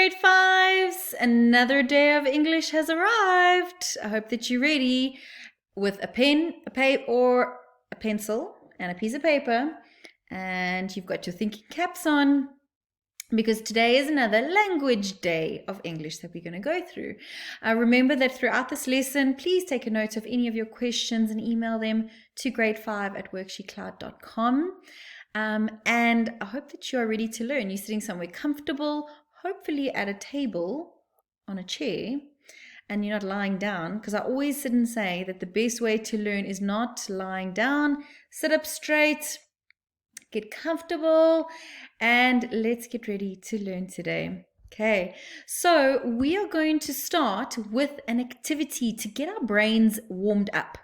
grade fives, another day of English has arrived. I hope that you're ready with a pen, a paper, or a pencil and a piece of paper, and you've got your thinking caps on, because today is another language day of English that we're going to go through. Remember that throughout this lesson, please take a note of any of your questions and email them to grade5@worksheetcloud.com. And I hope that you are ready to learn. You're sitting somewhere comfortable, hopefully at a table, on a chair, and you're not lying down, because I always sit and say that the best way to learn is not lying down. Sit up straight, get comfortable, and let's get ready to learn today. Okay, so we are going to start with an activity to get our brains warmed up.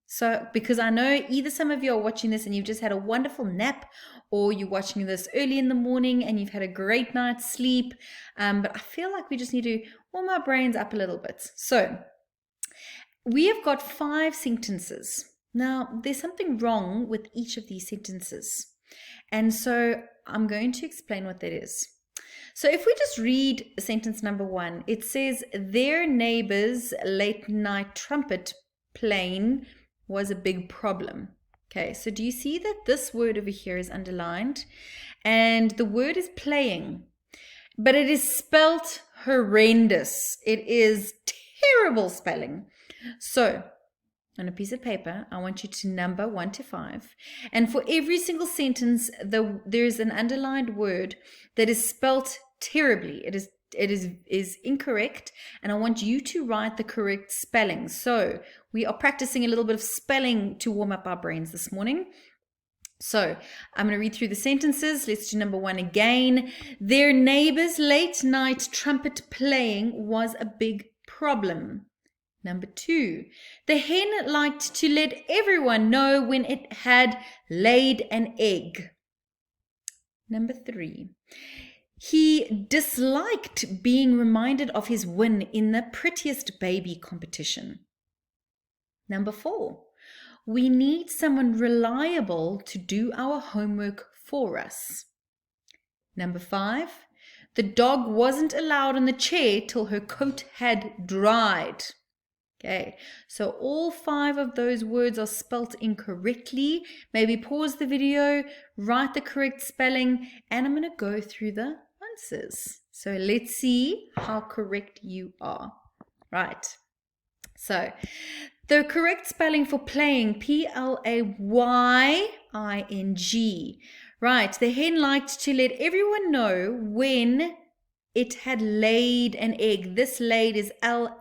So, because I know either some of you are watching this and you've just had a wonderful nap, or you're watching this early in the morning and you've had a great night's sleep, but I feel like we just need to warm our brains up a little bit. So, we have got 5 sentences. Now, there's something wrong with each of these sentences. And so, I'm going to explain what that is. So if we just read sentence number 1, it says, their neighbor's late night trumpet playing was a big problem. Okay, so do you see that this word over here is underlined? And the word is playing, but it is spelt horrendous. It is terrible spelling. So on a piece of paper, I want you to number 1 to 5. And for every single sentence, there's an underlined word that is spelt terribly. It is incorrect, and I want you to write the correct spelling. So we are practicing a little bit of spelling to warm up our brains this morning. So I'm going to read through the sentences. Let's do number 1 again. Their neighbor's late night trumpet playing was a big problem. Number 2, the hen liked to let everyone know when it had laid an egg. Number 3, he disliked being reminded of his win in the prettiest baby competition. Number 4, we need someone reliable to do our homework for us. Number 5, the dog wasn't allowed on the chair till her coat had dried. Okay, so all 5 of those words are spelt incorrectly. Maybe pause the video, write the correct spelling, and I'm going to go through the answers. So let's see how correct you are. Right, so the correct spelling for playing, P-L-A-Y-I-N-G. Right, the hen liked to let everyone know when it had laid an egg. This laid is L-A-I-D,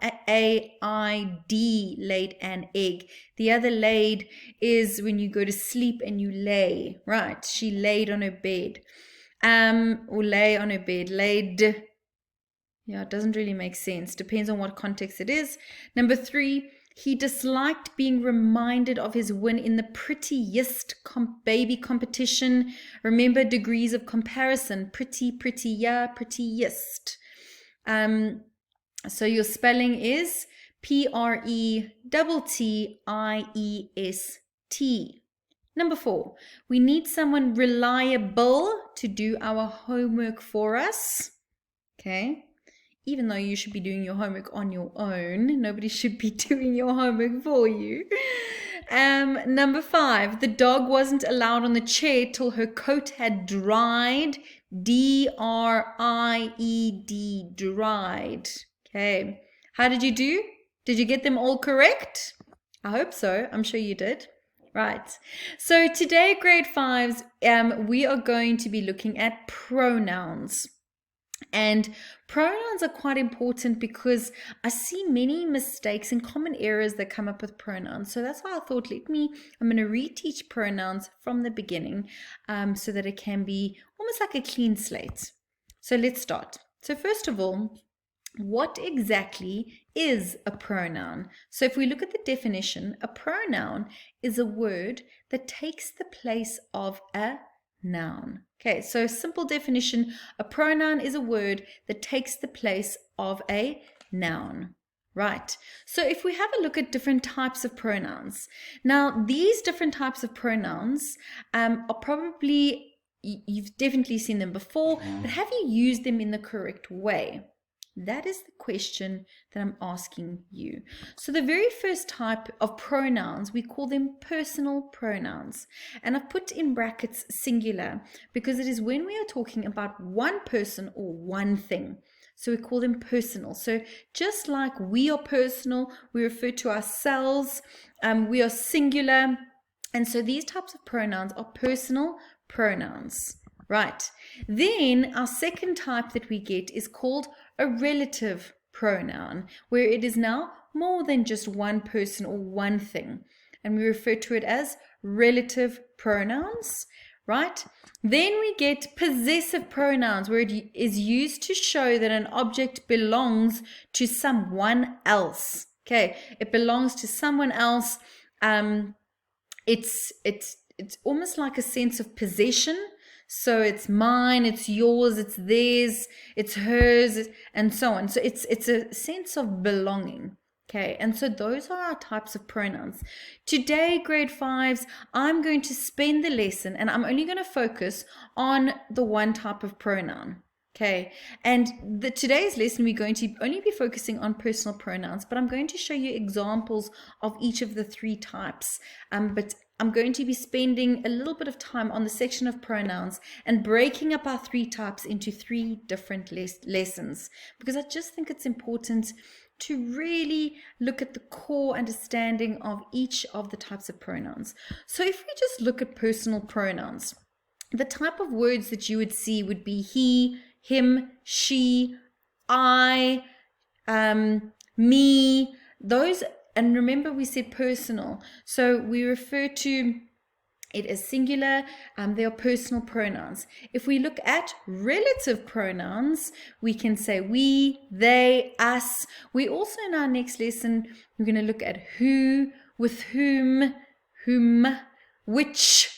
laid an egg. The other laid is when you go to sleep and you lay. Right, she laid on her bed. Or lay on her bed, laid. Yeah, it doesn't really make sense. Depends on what context it is. Number 3, he disliked being reminded of his win in the prettiest baby competition. Remember degrees of comparison. Pretty, prettier, prettiest. So your spelling is P-R-E-T-T-I-E-S-T. Number 4, we need someone reliable to do our homework for us. Okay. Even though you should be doing your homework on your own, nobody should be doing your homework for you. Number 5, the dog wasn't allowed on the chair till her coat had dried. D-R-I-E-D, dried. Okay, how did you do? Did you get them all correct? I hope so. I'm sure you did. Right, so today, grade 5s, we are going to be looking at pronouns. And pronouns are quite important because I see many mistakes and common errors that come up with pronouns. So that's why I thought, I'm going to reteach pronouns from the beginning so that it can be almost like a clean slate. So let's start. So first of all, what exactly is a pronoun? So if we look at the definition, a pronoun is a word that takes the place of a noun. Okay, so simple definition, a pronoun is a word that takes the place of a noun. Right, so if we have a look at different types of pronouns, now these different types of pronouns are probably you've definitely seen them before, but have you used them in the correct way? That is the question that I'm asking you. So the very first type of pronouns, we call them personal pronouns. And I've put in brackets singular because it is when we are talking about one person or one thing. So we call them personal. So just like we are personal, we refer to ourselves, we are singular. And so these types of pronouns are personal pronouns. Right. Then our second type that we get is called a relative pronoun, where it is now more than just one person or one thing. And we refer to it as relative pronouns, right? Then we get possessive pronouns, where it is used to show that an object belongs to someone else. Okay, it belongs to someone else. It's almost like a sense of possession. So it's mine, it's yours, it's theirs, it's hers, and so on. So it's a sense of belonging. Okay, and so those are our types of pronouns. Today, grade 5s, I'm going to spend the lesson and I'm only going to focus on the one type of pronoun. Okay, and today's lesson we're going to only be focusing on personal pronouns, but I'm going to show you examples of each of the three types. But I'm going to be spending a little bit of time on the section of pronouns and breaking up our three types into three different lessons, because I just think it's important to really look at the core understanding of each of the types of pronouns. So if we just look at personal pronouns, the type of words that you would see would be he, him, she, I, me, those. And remember, we said personal, so we refer to it as singular. They are personal pronouns. If we look at relative pronouns, we can say we, they, us. We also, in our next lesson, we're going to look at who, with whom, which.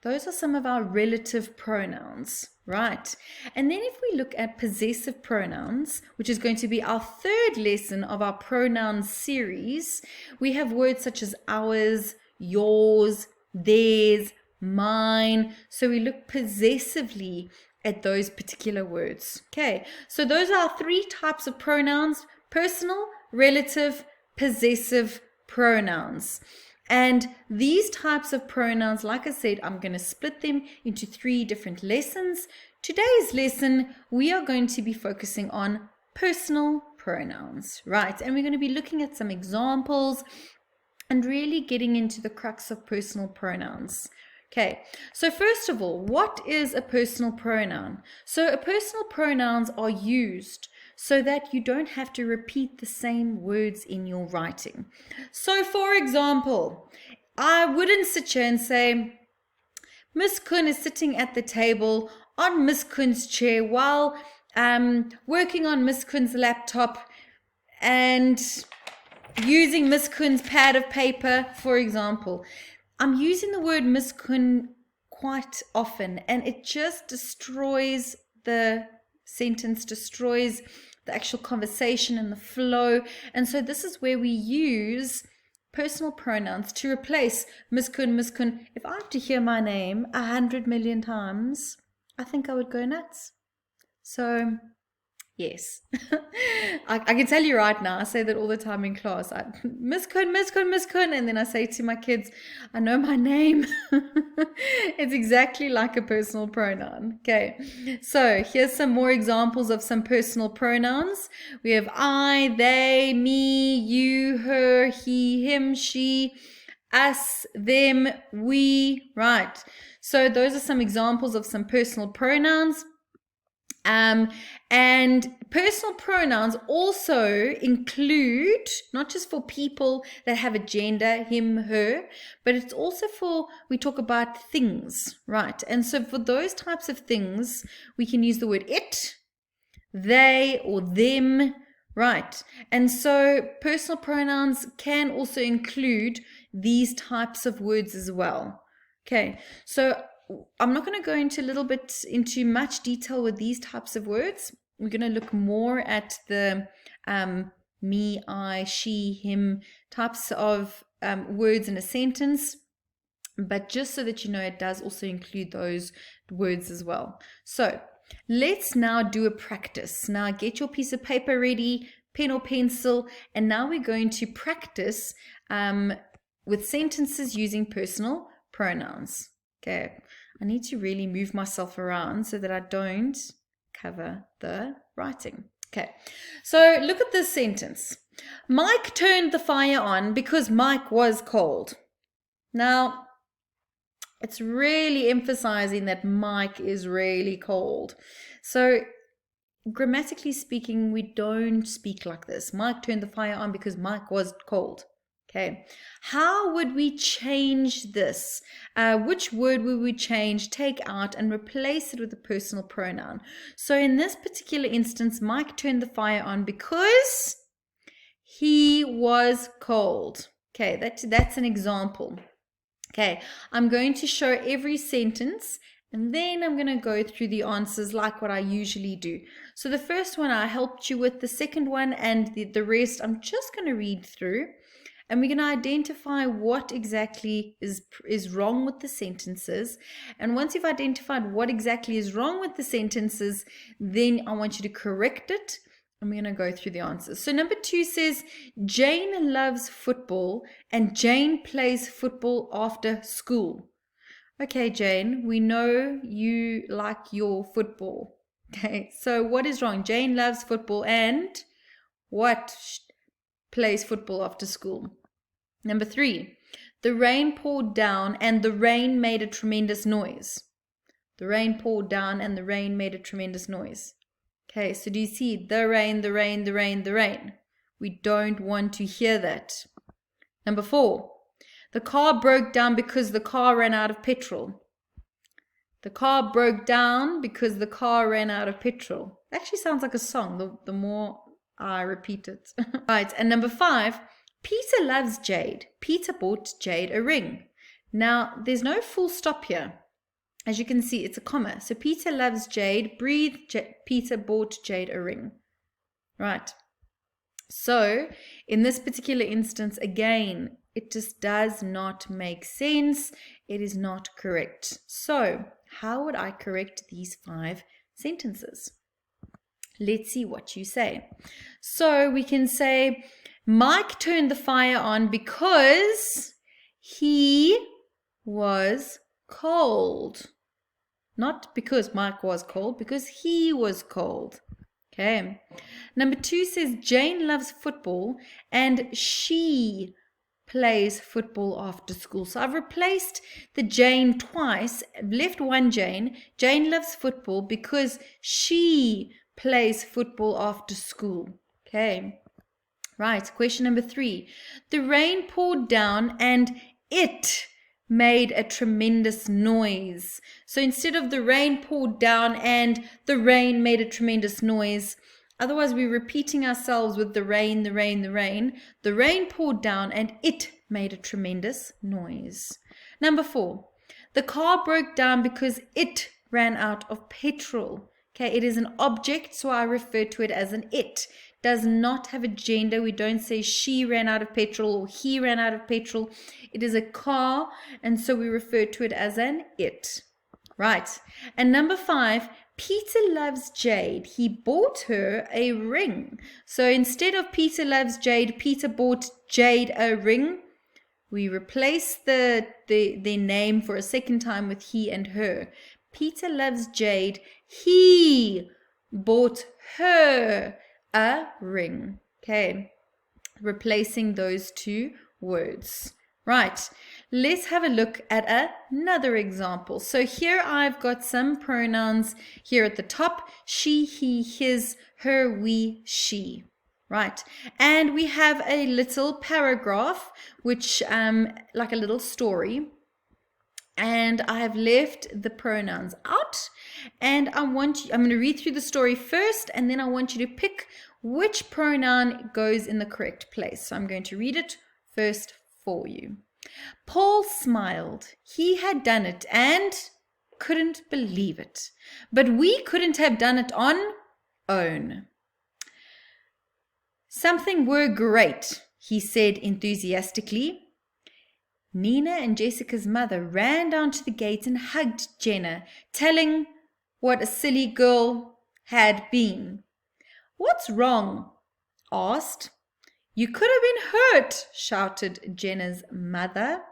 Those are some of our relative pronouns, right? And then if we look at possessive pronouns, which is going to be our third lesson of our pronouns series, we have words such as ours, yours, theirs, mine. So we look possessively at those particular words. Okay, so those are our three types of pronouns: personal, relative, possessive pronouns. And these types of pronouns, like I said, I'm going to split them into three different lessons. Today's lesson, we are going to be focusing on personal pronouns, right? And we're going to be looking at some examples and really getting into the crux of personal pronouns. Okay, so first of all, what is a personal pronoun? So a personal pronouns are used so that you don't have to repeat the same words in your writing. So for example, I wouldn't sit here and say, Miss Kun is sitting at the table on Miss Kun's chair while working on Miss Kun's laptop and using Miss Kun's pad of paper, for example. I'm using the word Miss Kun quite often, and it just destroys the sentence, destroys the actual conversation and the flow. And so this is where we use personal pronouns to replace Miss Kun, Miss Kun. If I have to hear my name 100 million times, I think I would go nuts. So yes, I can tell you right now, I say that all the time in class. Miss Kun, Miss Kun, Miss Kun. And then I say to my kids, I know my name. It's exactly like a personal pronoun. Okay, so here's some more examples of some personal pronouns. We have I, they, me, you, her, he, him, she, us, them, we, right? So those are some examples of some personal pronouns. And personal pronouns also include, not just for people that have a gender, him, her, but it's also for, we talk about things, right? And so for those types of things, we can use the word it, they, or them, right? And so personal pronouns can also include these types of words as well. Okay, so I'm not going to go into much detail with these types of words. We're going to look more at the me, I, she, him types of words in a sentence. But just so that you know, it does also include those words as well. So let's now do a practice. Now get your piece of paper ready, pen or pencil, and now we're going to practice with sentences using personal pronouns. Okay, I need to really move myself around so that I don't cover the writing. Okay, so look at this sentence. Mike turned the fire on because Mike was cold. Now, it's really emphasizing that Mike is really cold. So grammatically speaking, we don't speak like this. Mike turned the fire on because Mike was cold. Okay, how would we change this? Which word would we change, take out, and replace it with a personal pronoun? So in this particular instance, Mike turned the fire on because he was cold. Okay, that's an example. Okay, I'm going to show every sentence and then I'm going to go through the answers like what I usually do. So the first one I helped you with, the second one and the rest I'm just going to read through, and we're going to identify what exactly is wrong with the sentences. And once you've identified what exactly is wrong with the sentences, then I want you to correct it. And we're going to go through the answers. So number 2 says, Jane loves football and Jane plays football after school. Okay, Jane, we know you like your football. Okay, so what is wrong? Jane loves football and what plays football after school? Number 3, the rain poured down and the rain made a tremendous noise. The rain poured down and the rain made a tremendous noise. Okay, so do you see the rain, the rain, the rain, the rain? We don't want to hear that. Number 4, the car broke down because the car ran out of petrol. The car broke down because the car ran out of petrol. Actually sounds like a song, the more I repeat it. Right, and number 5, Peter loves Jade. Peter bought Jade a ring. Now, there's no full stop here. As you can see, it's a comma. So Peter loves Jade. Breathe. Peter bought Jade a ring. Right. So in this particular instance, again, it just does not make sense. It is not correct. So how would I correct these 5 sentences? Let's see what you say. So we can say, Mike turned the fire on because he was cold. Not because Mike was cold, because he was cold. Okay. Number 2 says Jane loves football and she plays football after school. So I've replaced the Jane twice, left one Jane. Jane loves football because she plays football after school. Okay. Right. Question number 3. The rain poured down and it made a tremendous noise. So instead of the rain poured down and the rain made a tremendous noise, otherwise we're repeating ourselves with the rain, the rain, the rain. The rain poured down and it made a tremendous noise. Number 4, the car broke down because it ran out of petrol. Okay, it is an object, so I refer to it as an it. Does not have a gender. We don't say she ran out of petrol or he ran out of petrol. It is a car, and so we refer to it as an it. Right. And number 5, Peter loves Jade. He bought her a ring. So instead of Peter loves Jade, Peter bought Jade a ring. We replace their name for a second time with he and her. Peter loves Jade. He bought her a ring. Okay, replacing those 2 words. Right, let's have a look at another example. So here I've got some pronouns here at the top. She, he, his, her, we, she. Right, and we have a little paragraph, which like a little story. And I have left the pronouns out, and I'm going to read through the story first, and then I want you to pick which pronoun goes in the correct place. So I'm going to read it first for you. Paul smiled. He had done it and couldn't believe it. But we couldn't have done it on own. Something were great, he said enthusiastically. Nina and Jessica's mother ran down to the gate and hugged Jenna, telling what a silly girl had been. "What's wrong?" asked. "You could have been hurt," shouted Jenna's mother.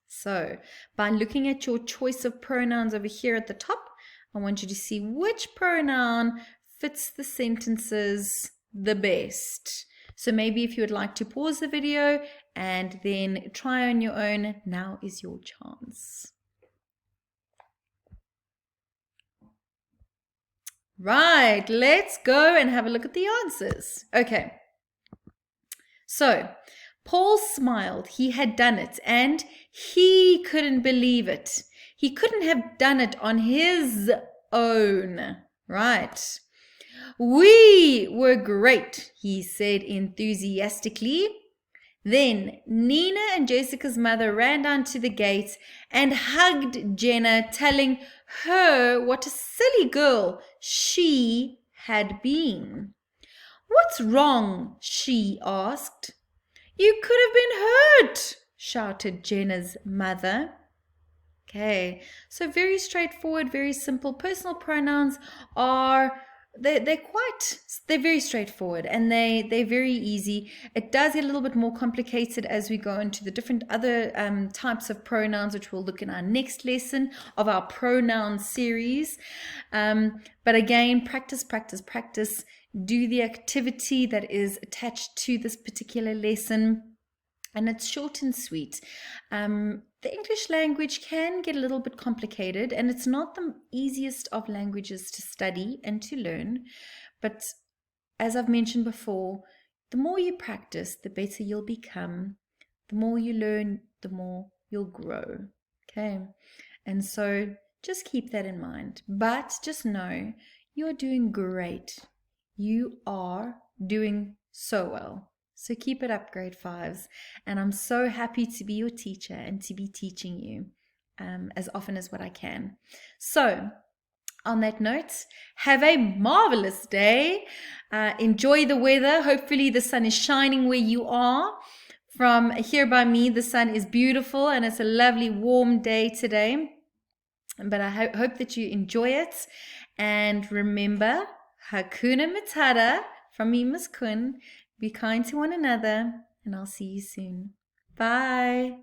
So, by looking at your choice of pronouns over here at the top, I want you to see which pronoun fits the sentences the best. So maybe if you would like to pause the video and then try on your own, now is your chance. Right, let's go and have a look at the answers. Okay, so Paul smiled. He had done it and he couldn't believe it. He couldn't have done it on his own. Right. "We were great," he said enthusiastically. Then Nina and Jessica's mother ran down to the gate and hugged Jenna, telling her what a silly girl she had been. "What's wrong?" she asked. "You could have been hurt," shouted Jenna's mother. Okay, so very straightforward, very simple. Personal pronouns are they're very straightforward and they're very easy. It does get a little bit more complicated as we go into the different other types of pronouns, which we'll look in our next lesson of our pronoun series. But again, practice, practice, practice. Do the activity that is attached to this particular lesson. And it's short and sweet. The English language can get a little bit complicated, and it's not the easiest of languages to study and to learn. But as I've mentioned before, the more you practice, the better you'll become. The more you learn, the more you'll grow. Okay, and so just keep that in mind. But just know you're doing great. You are doing so well. So keep it up, grade 5s. And I'm so happy to be your teacher and to be teaching you as often as what I can. So on that note, have a marvelous day. Enjoy the weather. Hopefully the sun is shining where you are. From here by me, the sun is beautiful and it's a lovely warm day today. But I hope that you enjoy it. And remember, Hakuna Matata from me, Miss Kun. Be kind to one another, and I'll see you soon. Bye.